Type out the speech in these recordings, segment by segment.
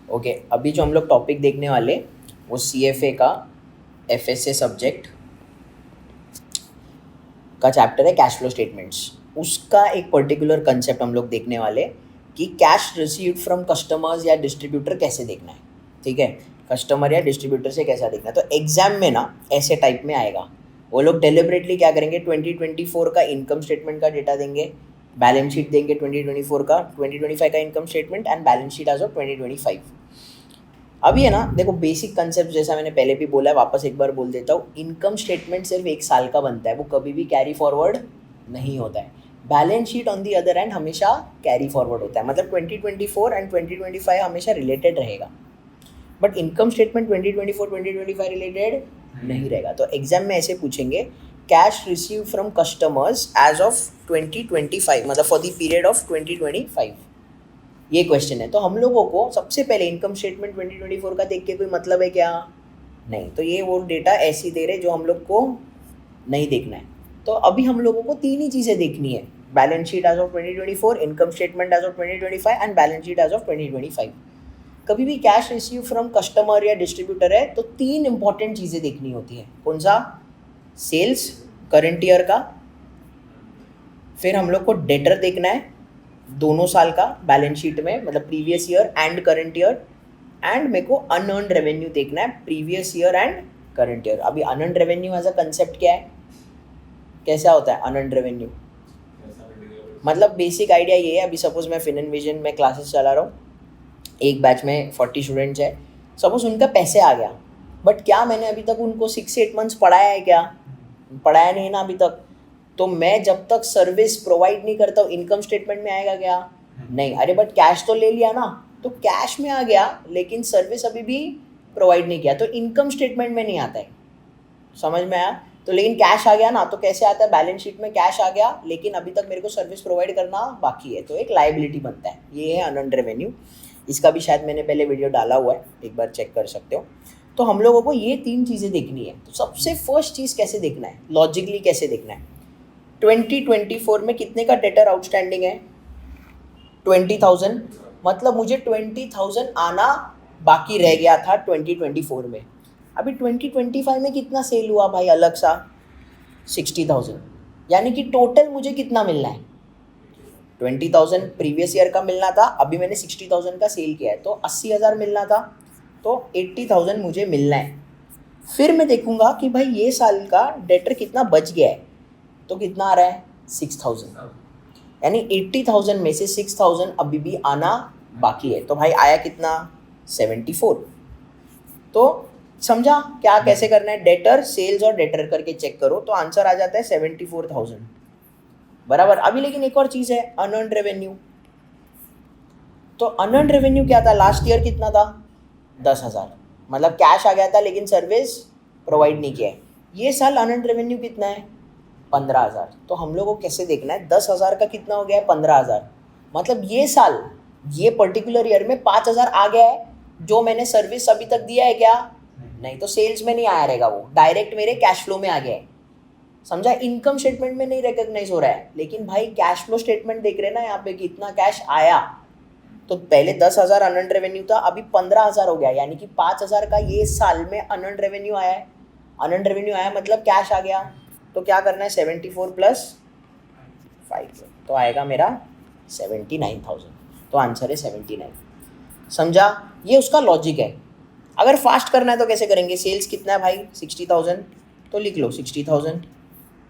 Okay, अभी जो हम लोग टॉपिक देखने वाले वो CFA का FSA सब्जेक्ट का चैप्टर है कैश फ्लो स्टेटमेंट्स। उसका एक पर्टिकुलर कंसेप्ट हम लोग देखने वाले कि कैश रिसीव्ड फ्रॉम कस्टमर्स या डिस्ट्रीब्यूटर कैसे देखना है। ठीक है, कस्टमर या डिस्ट्रीब्यूटर से कैसा देखना है। तो एग्जाम में ना ऐसे टाइप में आएगा, वो लोग डेलिबरेटली क्या करेंगे, 2024 का इनकम स्टेटमेंट का डेटा देंगे, बैलेंस शीट देंगे 2024 का, 2025 का income statement and balance sheet as of 2025। अभी है ना, देखो बेसिक कंसेप्ट जैसा मैंने पहले भी बोला है, वापस एक बार बोल देता हूँ। इनकम स्टेटमेंट सिर्फ 1 साल का बनता है, वो कभी भी कैरी फॉरवर्ड नहीं होता है। Balance sheet on the other hand हमेशा कैरी फॉरवर्ड होता है, मतलब 2024 एंड 2025 हमेशा रिलेटेड रहेगा, बट इनकम स्टेटमेंट 2024 2025 रिलेटेड नहीं रहेगा। तो एग्जाम में ऐसे पूछेंगे, cash receive from customers as of 2025, मतलब फॉर द पीरियड ऑफ 2025, ये क्वेश्चन है। तो हम लोगों को सबसे पहले इनकम स्टेटमेंट 2024 का देख के कोई मतलब है क्या? नहीं। तो ये वो डेटा ऐसी दे रहे जो हम लोग को नहीं देखना है। तो अभी हम लोगों को 3 ही चीज़ें देखनी है, balance sheet as of 2024, income statement as of 2025 and balance sheet as of 2025। कभी भी कैश रिसीव फ्रॉम कस्टमर या डिस्ट्रीब्यूटर है तो 3 इंपॉर्टेंट चीज़ें देखनी होती है। कौन सा? सेल्स करंट ईयर का, फिर हम लोग को डेटर देखना है 2 साल का बैलेंस शीट में, मतलब previous year and current year, and मेरे को अनअर्न्ड रेवेन्यू देखना है previous year and current year. अभी unearned revenue as a concept क्या है, कैसा होता है अनअर्न्ड रेवेन्यू? मतलब बेसिक आइडिया ये है, अभी सपोज मैं फिनविजन में क्लासेस चला रहा हूँ, एक बैच में 40 स्टूडेंट्स है, सपोज उनका पैसे आ गया, बट क्या मैंने अभी तक उनको 6 से 8 मंथ्स पढ़ाया है क्या? पढ़ाया नहीं ना अभी तक। तो मैं जब तक सर्विस प्रोवाइड नहीं करता हूँ, इनकम स्टेटमेंट में आएगा क्या? नहीं। अरे बट कैश तो ले लिया ना, तो कैश में आ गया लेकिन सर्विस अभी भी प्रोवाइड नहीं किया, तो इनकम स्टेटमेंट में नहीं आता है। समझ में आया? तो लेकिन कैश आ गया ना, तो कैसे आता है? बैलेंस शीट में कैश आ गया लेकिन अभी तक मेरे को सर्विस प्रोवाइड करना बाकी है, तो एक लायबिलिटी बनता है। ये है अनअर्न्ड रेवेन्यू। इसका भी शायद मैंने पहले वीडियो डाला हुआ है, एक बार चेक कर सकते हो। तो हम लोगों को ये 3 चीज़ें देखनी है। तो सबसे फर्स्ट चीज़ कैसे देखना है, लॉजिकली कैसे देखना है? 2024 में कितने का डेटर आउटस्टैंडिंग है? 20,000। मतलब मुझे 20,000 आना बाकी रह गया था 2024 में। अभी 2025 में कितना सेल हुआ भाई अलग सा? 60,000। यानी कि टोटल मुझे कितना मिलना है? 20,000 प्रीवियस ईयर का मिलना था, अभी मैंने 60,000 का सेल किया है, तो 80,000 मिलना था, तो 80,000 मुझे मिलना है। फिर मैं देखूंगा कि भाई ये साल का डेटर कितना बच गया है, तो कितना आ रहा है? 6,000। यानी 80,000 में से 6,000 अभी भी आना बाकी है, तो भाई आया कितना? 74। तो समझा क्या कैसे करना है? डेटर, सेल्स और डेटर करके चेक करो तो आंसर आ जाता है 74,000 बराबर। अभी लेकिन एक और चीज़ है, अनअर्न्ड रेवेन्यू। तो अनअर्न्ड रेवेन्यू क्या था? लास्ट ईयर कितना था? 10,000। मतलब कैश आ गया था लेकिन सर्विस प्रोवाइड नहीं किया है। ये साल अनअर्न्ड रेवेन्यू कितना है? 15,000। तो हम लोग को कैसे देखना है, 10,000 का कितना हो गया है? 15,000। मतलब ये साल, ये पर्टिकुलर ईयर में 5,000 आ गया है, जो मैंने सर्विस अभी तक दिया है क्या? नहीं। तो सेल्स में नहीं आया रहेगा, वो डायरेक्ट मेरे कैश फ्लो में आ गया है। समझा? इनकम स्टेटमेंट में नहीं रिकॉग्नाइज हो रहा है, लेकिन भाई कैश फ्लो स्टेटमेंट देख रहे हैं ना यहाँ पे कितना कैश आया। तो पहले 10,000 अनअर्न्ड रेवेन्यू था, अभी 15,000 हो गया, यानी कि 5,000 का ये साल में अनअर्न्ड रेवेन्यू आया है। अनअर्न्ड रेवेन्यू आया मतलब कैश आ गया। तो क्या करना है? 74 प्लस 5, तो आएगा मेरा 79,000। तो आंसर है 79। समझा? ये उसका लॉजिक है। अगर फास्ट करना है तो कैसे करेंगे? सेल्स कितना है भाई? 60,000, तो लिख लो 60,000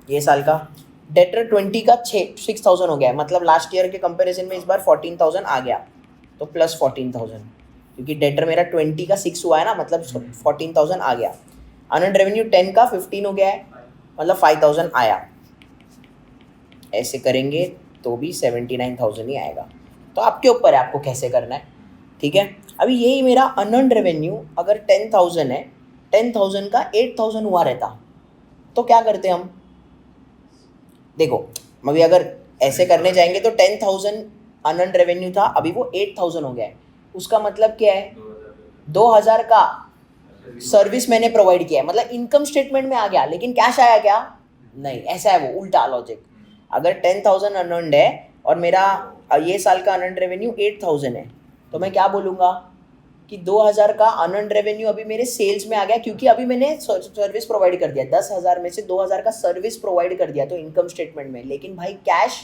ये साल का। डेटर 20 का 6,000 हो गया है, मतलब लास्ट ईयर के कंपैरिजन में इस बार 14,000 आ गया, तो प्लस 14,000, क्योंकि डेटर मेरा 20 का 6 हुआ है ना, मतलब 14,000 आ गया। अनअर्न्ड रेवेन्यू 10 का 15 हो गया है, मतलब 5,000 आया। ऐसे करेंगे तो भी 79,000 ही आएगा। तो आपके ऊपर है आपको कैसे करना है, ठीक है। अभी यही मेरा अनअर्न्ड रेवेन्यू अगर 10,000 है, 10,000 का 8,000 हुआ रहता तो क्या करते हम? देखो अभी अगर ऐसे करने जाएंगे तो 10,000 अनअर्न्ड रेवेन्यू था, अभी वो 8,000 हो गया है। उसका मतलब क्या है? 2,000 का सर्विस मैंने प्रोवाइड किया है, मतलब इनकम स्टेटमेंट में आ गया, लेकिन कैश आया क्या? नहीं। ऐसा है वो उल्टा लॉजिक। अगर 10,000 अनअर्न्ड है और मेरा ये साल का अनअर्न्ड रेवेन्यू 8,000 है, तो मैं क्या बोलूँगा? कि 2000 का अनअर्न्ड रेवेन्यू अभी मेरे सेल्स में आ गया, क्योंकि अभी मैंने सर्विस प्रोवाइड कर दिया, 10,000 में से 2000 का सर्विस प्रोवाइड कर दिया तो इनकम स्टेटमेंट में, लेकिन भाई कैश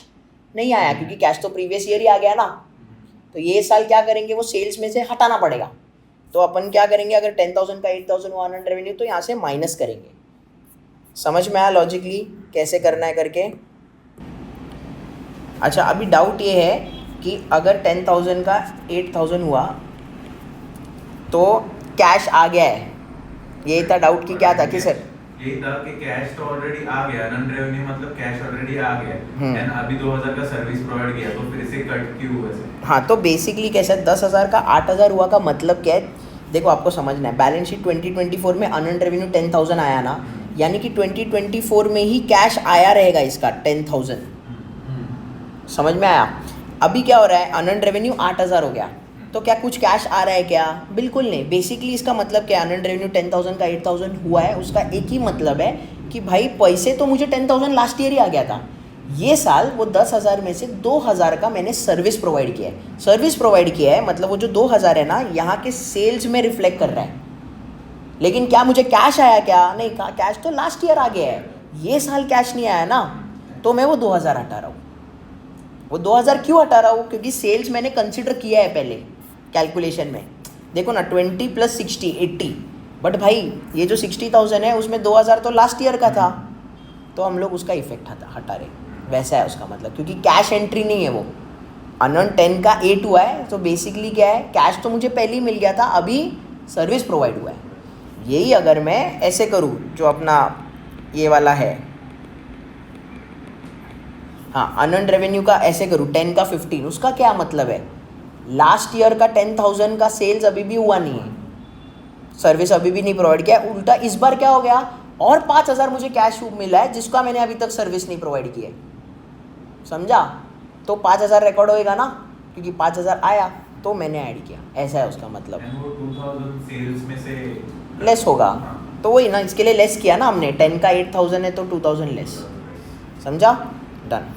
नहीं आया, क्योंकि कैश तो प्रीवियस ईयर ही आ गया ना। तो ये साल क्या करेंगे, वो सेल्स में से हटाना पड़ेगा। तो अपन क्या करेंगे, अगर 10,000 का 8,000 हुआ अनअर्न्ड रेवेन्यू तो यहाँ से माइनस करेंगे। समझ में आया लॉजिकली कैसे करना है करके? अच्छा, अभी डाउट ये है कि अगर 10,000 का 8,000 हुआ तो कैश आ गया है, ये था डाउट कि क्या था कि सर यही था कि कैश तो ऑलरेडी आ गया, नॉन रेवेन्यू मतलब कैश ऑलरेडी आ गया एंड अभी 2000 का सर्विस प्रोवाइड किया तो फिर से कट क्यों हुआ सर? हाँ, तो बेसिकली कैसा है, 10,000 का 8,000 हुआ का मतलब क्या है, देखो आपको समझना है, बैलेंस शीट 2024 में अनअर्न्ड रेवेन्यू 10,000 आया ना, यानी कि 2024 में ही कैश आया रहेगा इसका 10,000। समझ में आया? अभी क्या हो रहा है, अनअर्न्ड रेवेन्यू 8,000 हो गया, तो क्या कुछ कैश आ रहा है क्या? बिल्कुल नहीं। बेसिकली इसका मतलब क्या है, अनअर्न्ड रेवेन्यू 10,000 का 8,000 हुआ है, उसका एक ही मतलब है कि भाई पैसे तो मुझे 10,000 लास्ट ईयर ही आ गया था, ये साल वो 10,000 में से 2,000 का मैंने सर्विस प्रोवाइड किया है। सर्विस प्रोवाइड किया है मतलब वो जो 2,000 है ना, यहाँ के सेल्स में रिफ्लेक्ट कर रहा है, लेकिन क्या मुझे कैश आया क्या? नहीं, कैश तो लास्ट ईयर आ गया है, ये साल कैश नहीं आया ना, तो मैं वो 2,000 हटा रहा हूँ। वो 2,000 क्यों हटा रहा हूँ? क्योंकि सेल्स मैंने कंसिडर किया है पहले कैलकुलेशन में। देखो ना, 20 + 60 80, बट भाई ये जो 60,000 है उसमें 2,000 तो लास्ट ईयर का था, तो हम लोग उसका इफेक्ट हटा रहे। वैसा है उसका मतलब, क्योंकि कैश एंट्री नहीं है वो। अनअर्न्ड 10 का 8 हुआ है, तो बेसिकली क्या है, कैश तो मुझे पहले ही मिल गया था, अभी सर्विस प्रोवाइड हुआ है। यही अगर मैं ऐसे करूँ, जो अपना ये वाला है, हाँ, अनअर्न्ड रेवेन्यू का ऐसे करूँ 10 का 15, उसका क्या मतलब है, लास्ट ईयर का 10,000 का सेल्स अभी भी हुआ नहीं है, सर्विस अभी भी नहीं प्रोवाइड किया। उल्टा इस बार क्या हो गया, और 5,000 मुझे कैश मिला है जिसका मैंने अभी तक सर्विस नहीं प्रोवाइड की है। समझा? तो 5,000 रिकॉर्ड होएगा ना, क्योंकि 5,000 आया तो मैंने ऐड किया, ऐसा है उसका मतलब। एंड वो 2000 सेल्स में से लेस होगा, तो वही ना, इसके लिए लेस किया ना हमने, 10 का 8,000 है तो 2,000 लेस। समझा? डन।